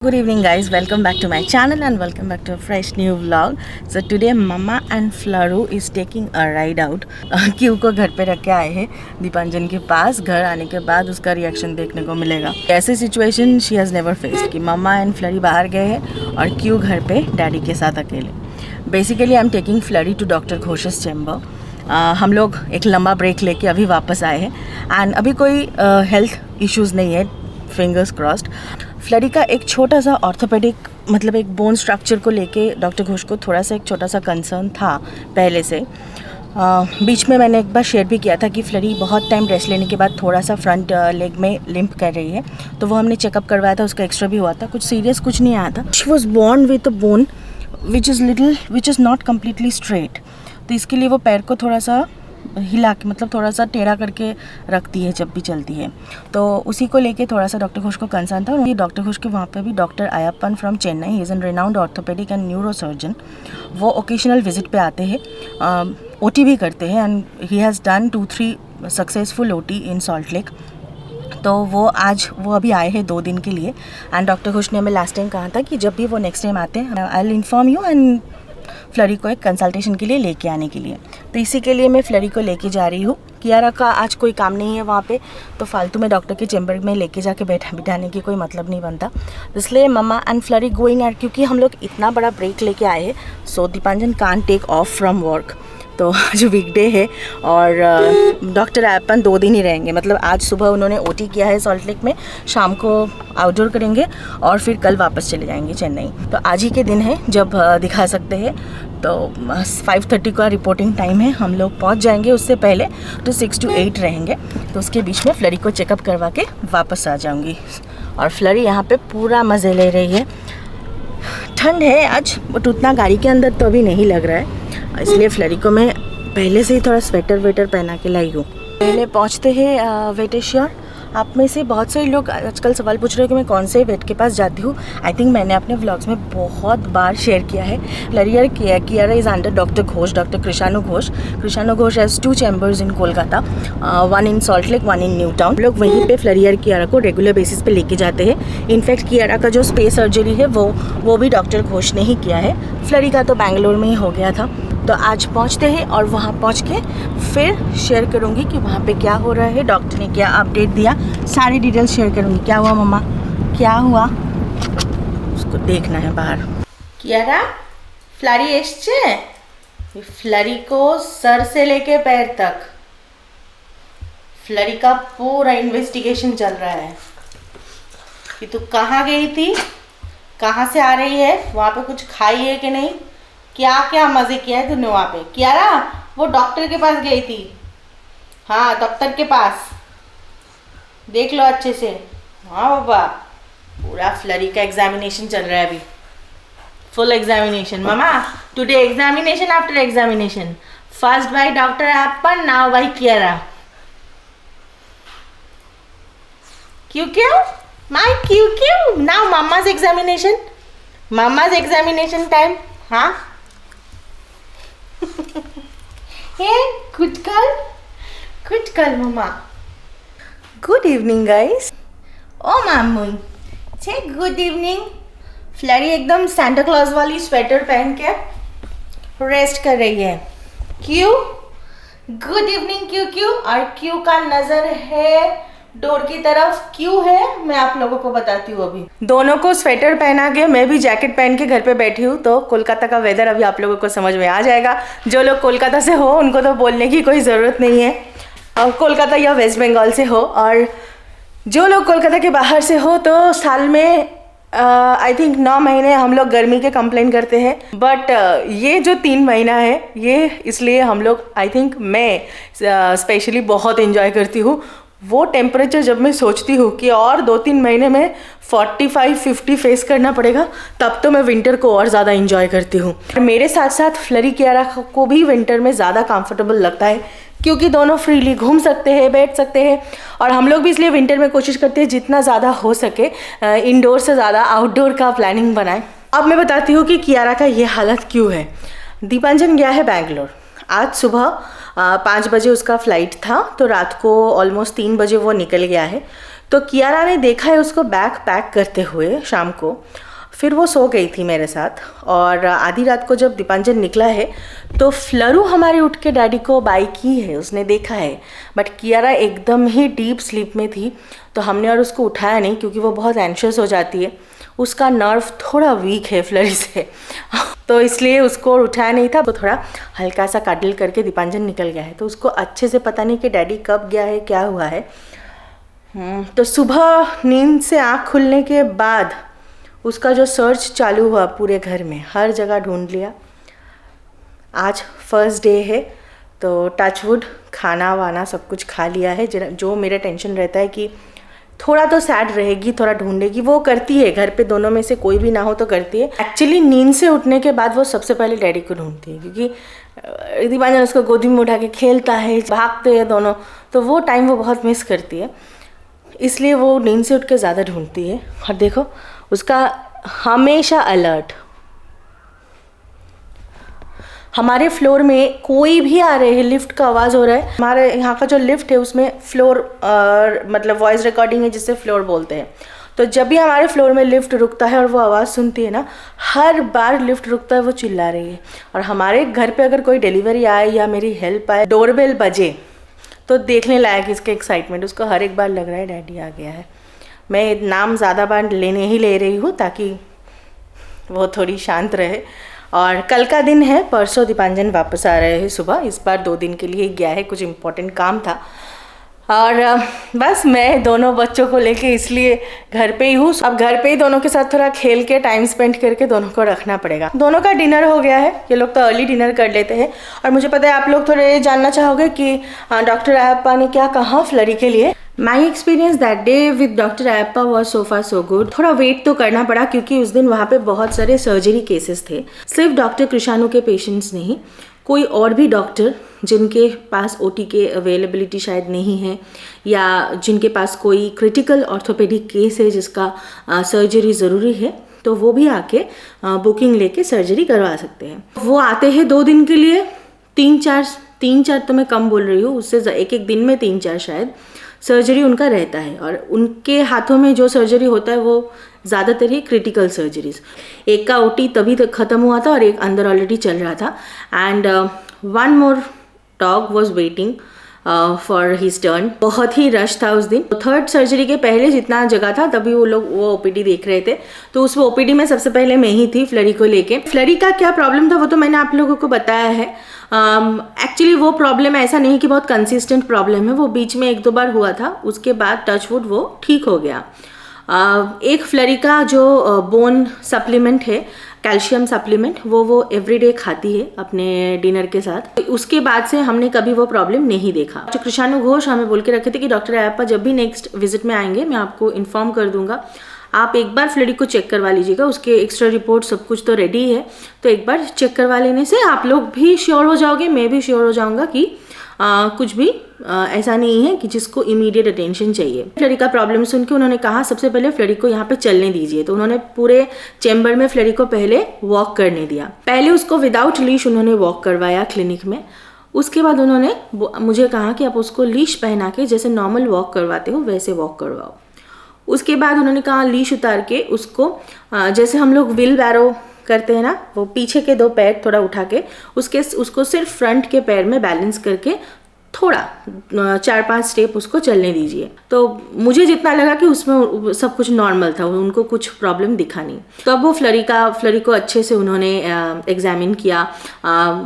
Good evening guys, welcome back to my channel and welcome back to a fresh new vlog. So today Mama and Flaru is taking a ride out. Q को घर पे रख के आए हैं दीपांजन के पास. घर आने के बाद उसका रिएक्शन देखने को मिलेगा. ऐसी situation she has never faced कि मम्मा एंड फ्लरी बाहर गए हैं और क्यू घर पे डैडी के साथ अकेले. Basically I am taking Flurry to doctor Ghosh's chamber. हम लोग एक लंबा ब्रेक लेके अभी वापस आए हैं एंड अभी कोई हेल्थ इश्यूज़ नहीं है, फिंगर्स क्रॉस्ड. फ्लरी का एक छोटा सा ऑर्थोपेडिक मतलब एक बोन स्ट्रक्चर को लेके डॉक्टर घोष को थोड़ा सा एक छोटा सा कंसर्न था पहले से. बीच में मैंने एक बार शेयर भी किया था कि फ्लरी बहुत टाइम रेस्ट लेने के बाद थोड़ा सा फ्रंट लेग में लिम्प कर रही है, तो वो हमने चेकअप करवाया था, उसका एक्सरे भी हुआ था. कुछ सीरियस कुछ नहीं आया था. She was born with a bone which is not completely straight, तो इसके लिए वो पैर को थोड़ा सा हिला के मतलब थोड़ा सा टेढ़ा करके रखती है जब भी चलती है. तो उसी को लेके थोड़ा सा डॉक्टर घोष को कंसर्न था. और डॉक्टर घोष के वहाँ पे भी doctor Ayyappan from Chennai, he is an renowned orthopedic and neuro surgeon. वो ओकेशनल विजिट पे आते हैं, ओटी भी करते हैं and he has done 2-3 successful OT in Salt Lake. तो वो अभी आए हैं 2 दिन के लिए एंड डॉक्टर घोष ने हमें लास्ट टाइम कहा था कि जब भी वो नेक्स्ट टाइम आते हैं I will inform you and flurry को एक कंसल्टेशन के लिए लेके आने के लिए. तो इसी के लिए मैं फ्लरी को लेके जा रही हूँ. कियारा का आज कोई काम नहीं है वहाँ पे, तो फालतू में डॉक्टर के चैम्बर में लेके जाके बिठाने की कोई मतलब नहीं बनता. इसलिए mama and Flurry going at, क्योंकि हम लोग इतना बड़ा ब्रेक लेके आए हैं. So Dipanjan can't take off from work. तो आज वीकडे है और डॉक्टर आयप्पन 2 दिन ही रहेंगे. मतलब आज सुबह उन्होंने ओटी किया है सॉल्ट लेक में, शाम को आउटडोर करेंगे और फिर कल वापस चले जाएंगे चेन्नई. तो आज ही के दिन है जब दिखा सकते हैं. तो 5:30 का रिपोर्टिंग टाइम है, हम लोग पहुंच जाएंगे उससे पहले, तो 6 to 8 रहेंगे. तो उसके बीच में फ्लरी को चेकअप करवा के वापस आ जाऊंगी. और फ्लरी यहाँ पे पूरा मज़े ले रही है. ठंड है आज, बट उतना गाड़ी के अंदर तो अभी नहीं लग रहा है, इसलिए फ्लरी को मैं पहले से ही थोड़ा स्वेटर वेटर पहना के लाई हूँ. पहले पहुँचते हैं वेटेश्योर. आप में से बहुत सारे लोग आजकल सवाल पूछ रहे हो कि मैं कौन से वेट के पास जाती हूँ. आई थिंक मैंने अपने व्लॉग्स में बहुत बार शेयर किया है. Kiara is under doctor Ghosh, doctor कृषाणु Ghosh. कृषाणु Ghosh has 2 chambers in Kolkata, 1 in Salt lake, 1 in new town. लोग वहीं पे फ्लरी कियारा को रेगुलर बेसिस पे लेके जाते हैं. इनफैक्ट कियारा का जो स्पेस सर्जरी है वो भी डॉक्टर घोष ने ही किया है. फ्लरी का तो बैंगलोर में ही हो गया था. तो आज पहुंचते हैं और वहाँ पहुँच के फिर शेयर करूँगी कि वहाँ पे क्या हो रहा है, डॉक्टर ने क्या अपडेट दिया, सारी डिटेल्स शेयर करूँगी. क्या हुआ मम्मा, क्या हुआ, उसको देखना है बाहर. कियारा, फ्लरी एसছে? फ्लरी को सर से लेके पैर तक फ्लरी का पूरा इन्वेस्टिगेशन चल रहा है कि तू कहाँ गई थी, कहाँ से आ रही है, वहाँ पे कुछ खाई है कि नहीं, क्या क्या मज़े किया है तूने वहाँ पे. कियारा, वो डॉक्टर के पास गई थी. हाँ, डॉक्टर के पास देख लो अच्छे से. हाँ बाबा, पूरा फ्लरी का एग्जामिनेशन चल रहा है अभी, full examination. Mama, today examination after examination. First by doctor Appan, now by Kiara. क्यों माय क्यों नाउ मम्माज एग्जामिनेशन टाइम. हाँ good girl mama. Good evening guys. ओ मामू, छे गुड इवनिंग. फ्लरी एकदम सांता क्लॉज वाली स्वेटर पहन के रेस्ट कर रही है. क्यों गुड इवनिंग क्यों और क्यों का नजर है डोर की तरफ. क्यों है मैं आप लोगों को बताती हूँ. अभी दोनों को स्वेटर पहना के मैं भी जैकेट पहन के घर पे बैठी हूँ. तो कोलकाता का वेदर अभी आप लोगों को समझ में आ जाएगा. जो लोग कोलकाता से हो उनको तो बोलने की कोई ज़रूरत नहीं है, और कोलकाता या वेस्ट बंगाल से हो. और जो लोग कोलकाता के बाहर से हो तो साल में आई थिंक 9 महीने हम लोग गर्मी के कंप्लेन करते हैं. बट ये जो 3 महीना है ये इसलिए हम लोग आई थिंक मैं स्पेशली बहुत इन्जॉय करती हूँ. वो टेम्परेचर जब मैं सोचती हूँ कि और 2-3 महीने में 45-50 फेस करना पड़ेगा, तब तो मैं विंटर को और ज़्यादा इंजॉय करती हूँ. मेरे साथ साथ फ्लरी कियारा को भी विंटर में ज़्यादा कंफर्टेबल लगता है, क्योंकि दोनों फ्रीली घूम सकते हैं, बैठ सकते हैं. और हम लोग भी इसलिए विंटर में कोशिश करते हैं जितना ज़्यादा हो सके इंडोर से ज़्यादा आउटडोर का प्लानिंग बनाएं. अब मैं बताती हूँ कि कियारा का ये हालत क्यों है. दीपांजन गया है बैंगलोर. आज सुबह 5 बजे उसका फ़्लाइट था, तो रात को ऑलमोस्ट 3 बजे वो निकल गया है. तो कियारा ने देखा है उसको बैग पैक करते हुए शाम को, फिर वो सो गई थी मेरे साथ। और आधी रात को जब दीपांजन निकला है तो फ्लरू हमारे उठ के डैडी को बाय की है, उसने देखा है। बट कियारा एकदम ही डीप स्लीप में थी, तो हमने और उसको उठाया नहीं क्योंकि वो बहुत एंशियस हो जाती है, उसका नर्व थोड़ा वीक है फ्लरी से तो इसलिए उसको उठाया नहीं था। तो थोड़ा हल्का सा काटल करके दीपांजन निकल गया है, तो उसको अच्छे से पता नहीं कि डैडी कब गया है, क्या हुआ है। तो सुबह नींद से आँख खुलने के बाद उसका जो सर्च चालू हुआ पूरे घर में, हर जगह ढूंढ लिया। आज फर्स्ट डे है तो टचवुड खाना वाना सब कुछ खा लिया है। जो मेरा टेंशन रहता है कि थोड़ा तो सैड रहेगी, थोड़ा ढूंढेगी, वो करती है। घर पे दोनों में से कोई भी ना हो तो करती है। एक्चुअली नींद से उठने के बाद वो सबसे पहले डैडी को ढूंढती है, क्योंकि दीपांजन उसको गोदी में उठा के खेलता है, भागते हैं दोनों, तो वो टाइम वो बहुत मिस करती है, इसलिए वो नींद से उठ के ज़्यादा ढूंढती है। और देखो उसका हमेशा अलर्ट। हमारे फ्लोर में कोई भी आ रहे हैं, लिफ्ट का आवाज़ हो रहा है। हमारे यहाँ का जो लिफ्ट है उसमें फ्लोर मतलब वॉइस रिकॉर्डिंग है जिससे फ्लोर बोलते हैं। तो जब भी हमारे फ्लोर में लिफ्ट रुकता है और वो आवाज़ सुनती है ना, हर बार लिफ्ट रुकता है वो चिल्ला रही है। और हमारे घर पे अगर कोई डिलीवरी आए या मेरी हेल्प आए, डोरबेल बजे, तो देखने लायक इसके एक्साइटमेंट। उसको हर एक बार लग रहा है डैडी आ गया है। मैं नाम ज़्यादा बार ले रही हूँ ताकि वो थोड़ी शांत रहे। और कल का दिन है, परसों दीपांजन वापस आ रहे हैं सुबह। इस बार 2 दिन के लिए गया है, कुछ इम्पोर्टेंट काम था। और बस मैं दोनों बच्चों को लेके इसलिए घर पे ही हूँ। अब घर पे ही दोनों के साथ थोड़ा खेल के टाइम स्पेंड करके दोनों को रखना पड़ेगा। दोनों का डिनर हो गया है, ये लोग तो अर्ली डिनर कर लेते हैं। और मुझे पता है आप लोग थोड़े जानना चाहोगे कि डॉक्टर अयप्पा ने क्या कहा फ्लरी के लिए। My experience that day with doctor Ayyappa was so far so good. थोड़ा वेट तो करना पड़ा क्योंकि उस दिन वहाँ पे बहुत सारे सर्जरी केसेस थे। सिर्फ डॉक्टर कृषाणु के पेशेंट्स नहीं, कोई और भी डॉक्टर जिनके पास ओटी के अवेलेबिलिटी शायद नहीं है, या जिनके पास कोई क्रिटिकल ऑर्थोपेडिक केस है जिसका सर्जरी ज़रूरी है, तो वो भी आके बुकिंग लेके सर्जरी करवा सकते हैं। वो आते हैं 2 दिन के लिए, 3-4 तो मैं कम बोल रही हूँ, उससे एक दिन में 3-4 शायद सर्जरी उनका रहता है। और उनके हाथों में जो सर्जरी होता है वो ज़्यादातर ही क्रिटिकल सर्जरीज। एक का ओटी तभी तक ख़त्म हुआ था और एक अंदर ऑलरेडी चल रहा था। And 1 more dog was waiting for his turn. बहुत ही रश था उस दिन। 3rd सर्जरी के पहले जितना जगह था तभी वो लोग वो ओपीडी देख रहे थे, तो उस ओपीडी में सबसे पहले मैं ही थी फ्लरी को लेके। फ्लरी का क्या प्रॉब्लम था वो तो मैंने आप लोगों को बताया है। एक्चुअली वो प्रॉब्लम ऐसा नहीं कि बहुत कंसिस्टेंट प्रॉब्लम है, वो बीच में 1-2 बार हुआ था, उसके बाद टचवुड वो ठीक हो गया। एक फ्लरी का जो बोन सप्लीमेंट है, कैल्शियम सप्लीमेंट, वो एवरीडे खाती है अपने डिनर के साथ। उसके बाद से हमने कभी वो प्रॉब्लम नहीं देखा। जो कृषाणु घोष हमें बोल के रखे थे कि डॉक्टर अयप्पा जब भी नेक्स्ट विजिट में आएंगे मैं आपको इन्फॉर्म कर दूंगा, आप एक बार फ्लरी को चेक करवा लीजिएगा, उसके एक्स्ट्रा रिपोर्ट सब कुछ तो रेडी है, तो एक बार चेक करवा लेने से आप लोग भी श्योर हो जाओगे, मैं भी श्योर हो जाऊंगा कि कुछ भी ऐसा नहीं है कि जिसको इमीडिएट अटेंशन चाहिए। फ्लरी का प्रॉब्लम सुन के उन्होंने कहा सबसे पहले फ्लरी को यहाँ पे चलने दीजिए, तो उन्होंने पूरे चैम्बर में फ्लरी को पहले वॉक करने दिया। पहले उसको विदाउट लीश उन्होंने वॉक करवाया क्लिनिक में। उसके बाद उन्होंने मुझे कहा कि आप उसको लीश पहना के जैसे नॉर्मल वॉक करवाते हो वैसे वॉक करवाओ। उसके बाद उन्होंने कहा लीश उतार के उसको जैसे हम लोग व्हील बैरो करते हैं ना, वो पीछे के 2 पैर थोड़ा उठा के उसको सिर्फ फ्रंट के पैर में बैलेंस करके थोड़ा 4-5 स्टेप उसको चलने दीजिए। तो मुझे जितना लगा कि उसमें सब कुछ नॉर्मल था, उनको कुछ प्रॉब्लम दिखा नहीं। तो अब वो फ्लरी को अच्छे से उन्होंने एग्जामिन किया,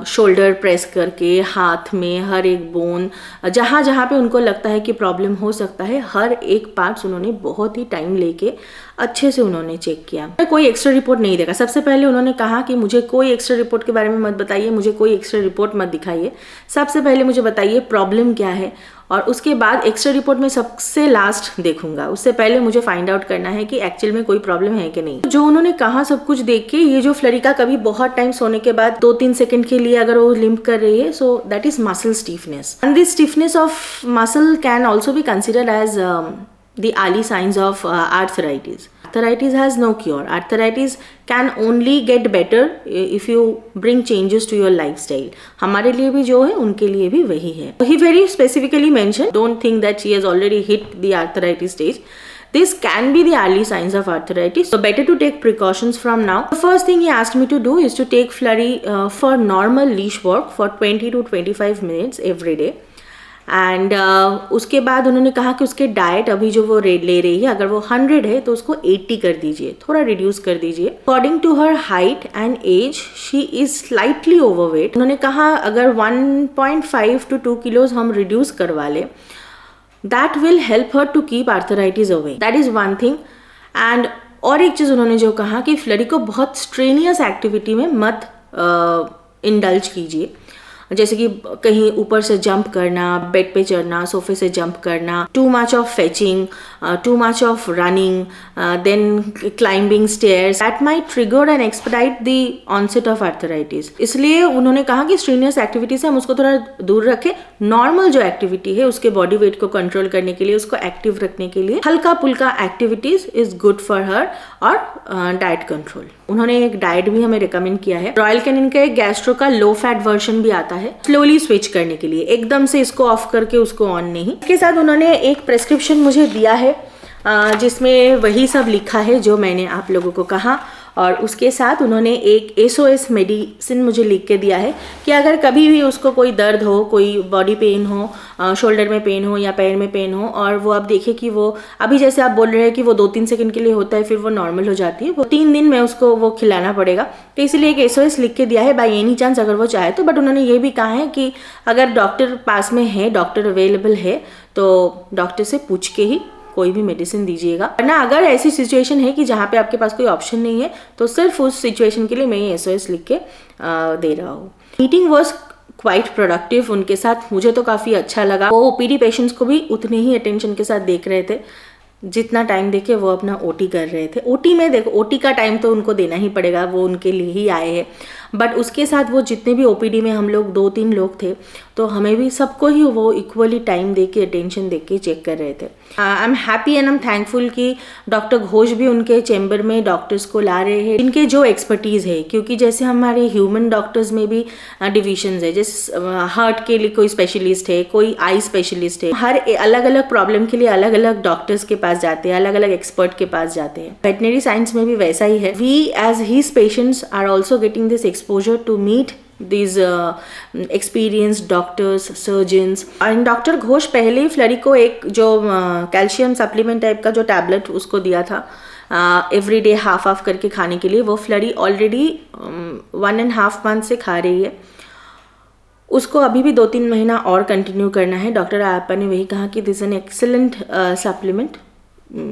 शोल्डर प्रेस करके, हाथ में हर एक बोन जहाँ जहाँ पे उनको लगता है कि प्रॉब्लम हो सकता है, हर एक पार्ट्स उन्होंने बहुत ही टाइम लेके अच्छे से उन्होंने चेक किया। कोई एक्स्ट्रा रिपोर्ट नहीं देखा। सबसे पहले उन्होंने कहा कि मुझे कोई एक्स्ट्रा रिपोर्ट के बारे में मत बताइए, मुझे कोई एक्स्ट्रा रिपोर्ट मत दिखाइए, सबसे पहले मुझे बताइए प्रॉब्लम क्या है, और उसके बाद एक्स्ट्रा रिपोर्ट में सबसे लास्ट देखूंगा। उससे पहले मुझे फाइंड आउट करना है कि एक्चुअल में कोई प्रॉब्लम है कि नहीं। जो उन्होंने कहा सब कुछ देख के, ये जो फ्लरी का कभी बहुत टाइम सोने के बाद 2-3 सेकंड के लिए अगर वो लिम्प कर रही है, so that is muscle stiffness, and this stiffness of muscle can also be considered as the early signs of arthritis. Arthritis has no cure. Arthritis can only get better if you bring changes to your lifestyle. हमारे लिए भी जो है उनके लिए भी वही है. He very specifically mention, don't think that she has already hit the arthritis stage. This can be the early signs of arthritis, so better to take precautions from now. The first thing he asked me to do is to take Flurry for normal leash work for 20 to 25 minutes every day. And उसके बाद उन्होंने कहा कि उसके diet अभी जो वो ले रही है, अगर वो 100 है तो उसको 80 कर दीजिए, थोड़ा रिड्यूस कर दीजिए. According to her height and age she is slightly overweight. उन्होंने कहा अगर 1.5 to 2 किलोज हम रिड्यूस करवा लें, that will help her to keep arthritis away. That is one thing. And और एक चीज़ उन्होंने जो कहा कि फ्लरी को बहुत स्ट्रेनियस एक्टिविटी में मत इंडल्ज कीजिए, जैसे कि कहीं ऊपर से जंप करना, बेड पे चढ़ना, सोफे से जंप करना, too much of fetching, too much of running, then climbing stairs, that might trigger and expedite the onset of arthritis. इसलिए उन्होंने कहा कि स्ट्रेनियस एक्टिविटी से हम उसको थोड़ा दूर रखें. नॉर्मल जो एक्टिविटी है उसके बॉडी वेट को कंट्रोल करने के लिए, उसको एक्टिव रखने के लिए हल्का पुल्का activities is good for her. और डाइट कंट्रोल, उन्होंने एक डाइट भी हमें रिकमेंड किया है. रॉयल कैनिन का एक गैस्ट्रो का लो फैट वर्जन भी आता है, स्लोली स्विच करने के लिए, एकदम से इसको ऑफ करके उसको ऑन नहीं. इसके साथ उन्होंने एक प्रेस्क्रिप्शन मुझे दिया है जिसमें वही सब लिखा है जो मैंने आप लोगों को कहा. और उसके साथ उन्होंने एक SOS मेडिसिन मुझे लिख के दिया है कि अगर कभी भी उसको कोई दर्द हो, कोई बॉडी पेन हो, शोल्डर में पेन हो या पैर में पेन हो, और वो आप देखें कि वो अभी जैसे आप बोल रहे हैं कि वो 2-3 सेकंड के लिए होता है, फिर वो नॉर्मल हो जाती है, वो 3 दिन में उसको वो खिलाना पड़ेगा. तो इसलिए एक SOS लिख के दिया है बाई एनी चांस अगर वो चाहे तो. बट उन्होंने ये भी कहा है कि अगर डॉक्टर पास में है, डॉक्टर अवेलेबल है, तो डॉक्टर से पूछ के ही कोई भी मेडिसिन दीजिएगा. वरना अगर ऐसी सिचुएशन है कि जहाँ पे आपके पास कोई ऑप्शन नहीं है, तो सिर्फ उस सिचुएशन के लिए मैं ये SOS लिख के दे रहा हूँ. मीटिंग वॉज क्वाइट प्रोडक्टिव उनके साथ, मुझे तो काफ़ी अच्छा लगा. वो OPD पेशेंट्स को भी उतने ही अटेंशन के साथ देख रहे थे जितना टाइम देके वो अपना OT कर रहे थे. OT में देखो, OT का टाइम तो उनको देना ही पड़ेगा, वो उनके लिए ही आए हैं. बट उसके साथ वो जितने भी OPD में हम लोग 2-3 लोग थे, तो हमें भी सबको ही वो इक्वली टाइम दे के, अटेंशन दे के चेक कर रहे थे. I am happy and I am thankful कि डॉक्टर घोष भी उनके चैम्बर में डॉक्टर्स को ला रहे हैं इनके जो एक्सपर्टीज़ है. क्योंकि जैसे हमारे ह्यूमन डॉक्टर्स में भी डिविजन्स है, जैसे हार्ट के लिए कोई स्पेशलिस्ट है, कोई आई स्पेशलिस्ट है. हर अलग अलग प्रॉब्लम के लिए अलग अलग डॉक्टर्स के पास जाते हैं, अलग अलग एक्सपर्ट के पास जाते हैं. वेटनरी साइंस में भी वैसा ही है. We as his patients are also getting this exposure to meet these experienced doctors, surgeons. और डॉक्टर घोष पहले ही फ्लरी को एक जो कैल्शियम सप्लीमेंट टाइप का जो टैबलेट उसको दिया था एवरी डे हाफ करके खाने के लिए, वो फ्लरी ऑलरेडी 1.5 month से खा रही है. उसको अभी भी 2-3 महीना और कंटिन्यू करना है. डॉक्टर आयप्पा ने वही कहा कि दिस एन एक्सेलेंट सप्लीमेंट,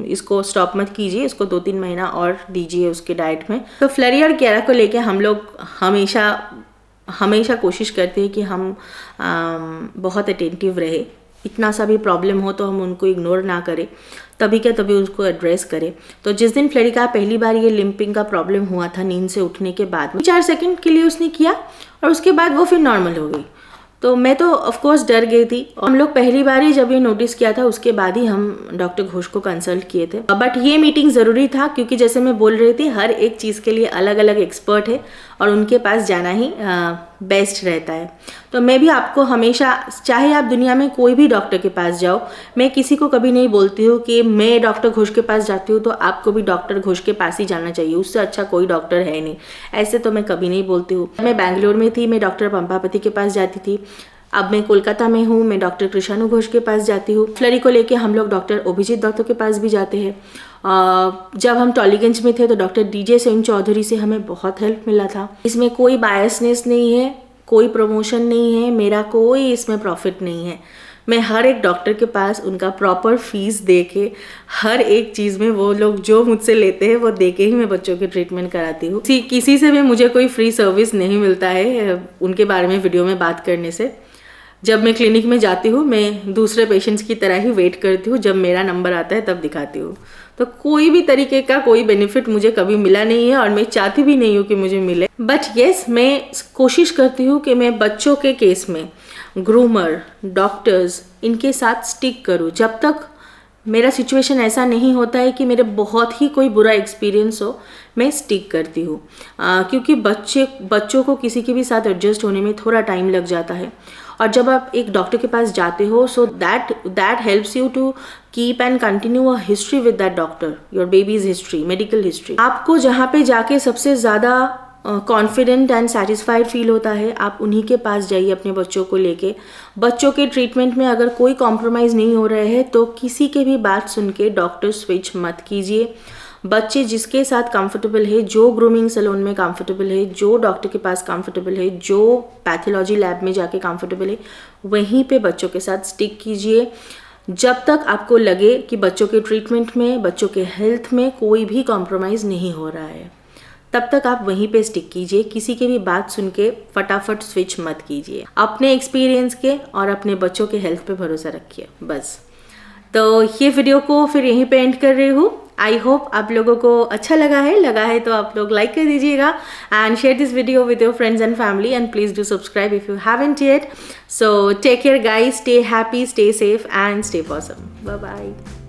इसको स्टॉप मत कीजिए, इसको 2-3 महीना और दीजिए उसके डाइट में. तो फ्लरी और कियारा को लेके हम लोग हमेशा कोशिश करते हैं कि हम बहुत अटेंटिव रहे. इतना सा भी प्रॉब्लम हो तो हम उनको इग्नोर ना करें, तभी क्या तभी उसको एड्रेस करें. तो जिस दिन फ्लरी का पहली बार ये लिम्पिंग का प्रॉब्लम हुआ था, नींद से उठने के बाद 4 सेकंड के लिए उसने किया और उसके बाद वो फिर नॉर्मल हो गई. तो मैं तो ऑफकोर्स डर गई थी. हम लोग पहली बार ही जब ये नोटिस किया था उसके बाद ही हम डॉक्टर घोष को कंसल्ट किए थे. बट ये मीटिंग ज़रूरी था क्योंकि जैसे मैं बोल रही थी, हर एक चीज़ के लिए अलग अलग एक्सपर्ट है और उनके पास जाना ही बेस्ट रहता है. तो मैं भी आपको हमेशा, चाहे आप दुनिया में कोई भी डॉक्टर के पास जाओ, मैं किसी को कभी नहीं बोलती हूँ कि मैं डॉक्टर घोष के पास जाती हूँ तो आपको भी डॉक्टर घोष के पास ही जाना चाहिए, उससे अच्छा कोई डॉक्टर है नहीं. ऐसे तो मैं कभी नहीं बोलती हूँ. मैं बैंगलोर में थी, मैं डॉक्टर पंपापति के पास जाती थी. अब मैं कोलकाता में हूँ, मैं डॉक्टर कृष्णानु घोष के पास जाती हूँ. फ्लरी को लेके हम लोग डॉक्टर अभिजीत दत्त के पास भी जाते हैं. जब हम टॉलीगंज में थे तो डॉक्टर DJ सिंह चौधरी से हमें बहुत हेल्प मिला था. इसमें कोई बायसनेस नहीं है, कोई प्रमोशन नहीं है, मेरा कोई इसमें प्रॉफिट नहीं है. मैं हर एक डॉक्टर के पास उनका प्रॉपर फीस दे के, हर एक चीज़ में वो लोग जो मुझसे लेते हैं वो दे के ही मैं बच्चों की ट्रीटमेंट कराती हूँ. किसी से भी मुझे कोई फ्री सर्विस नहीं मिलता है उनके बारे में वीडियो में बात करने से. जब मैं क्लिनिक में जाती हूँ, मैं दूसरे पेशेंट्स की तरह ही वेट करती हूँ, जब मेरा नंबर आता है तब दिखाती हूँ. तो कोई भी तरीके का कोई बेनिफिट मुझे कभी मिला नहीं है और मैं चाहती भी नहीं हूँ कि मुझे मिले. बट येस, मैं कोशिश करती हूँ कि मैं बच्चों के केस में ग्रूमर, डॉक्टर्स, इनके साथ स्टिक करूँ. जब तक मेरा सिचुएशन ऐसा नहीं होता है कि मेरे बहुत ही कोई बुरा एक्सपीरियंस हो, मैं स्टिक करती हूँ, क्योंकि बच्चों को किसी के भी साथ एडजस्ट होने में थोड़ा टाइम लग जाता है। और जब आप एक डॉक्टर के पास जाते हो, so that helps you to keep and continue a history with that doctor, your baby's history, medical history. आपको जहाँ पे जाके सबसे ज़्यादा कॉन्फिडेंट एंड सेटिस्फाइड फील होता है, आप उन्हीं के पास जाइए अपने बच्चों को लेके। बच्चों के ट्रीटमेंट में अगर कोई कॉम्प्रोमाइज़ नहीं हो रहे हैं तो किसी के भी बात सुन के डॉक्टर स्विच मत कीजिए। बच्चे जिसके साथ कंफर्टेबल है, जो ग्रूमिंग सैलून में कंफर्टेबल है, जो डॉक्टर के पास कंफर्टेबल है, जो पैथोलॉजी लैब में जाके कंफर्टेबल है, वहीं पे बच्चों के साथ स्टिक कीजिए। जब तक आपको लगे कि बच्चों के ट्रीटमेंट में, बच्चों के हेल्थ में कोई भी कॉम्प्रोमाइज़ नहीं हो रहा है, तब तक आप वहीं पे स्टिक कीजिए। किसी की भी बात सुन के फटाफट स्विच मत कीजिए। अपने एक्सपीरियंस के और अपने बच्चों के हेल्थ पे भरोसा रखिए बस। तो ये वीडियो को फिर यहीं पे एंड कर रही हूँ। आई होप आप लोगों को अच्छा लगा है तो आप लोग लाइक कर दीजिएगा and share this video with your friends and family and please do subscribe if you haven't yet. So take care guys, stay happy, stay safe and stay awesome. Bye bye.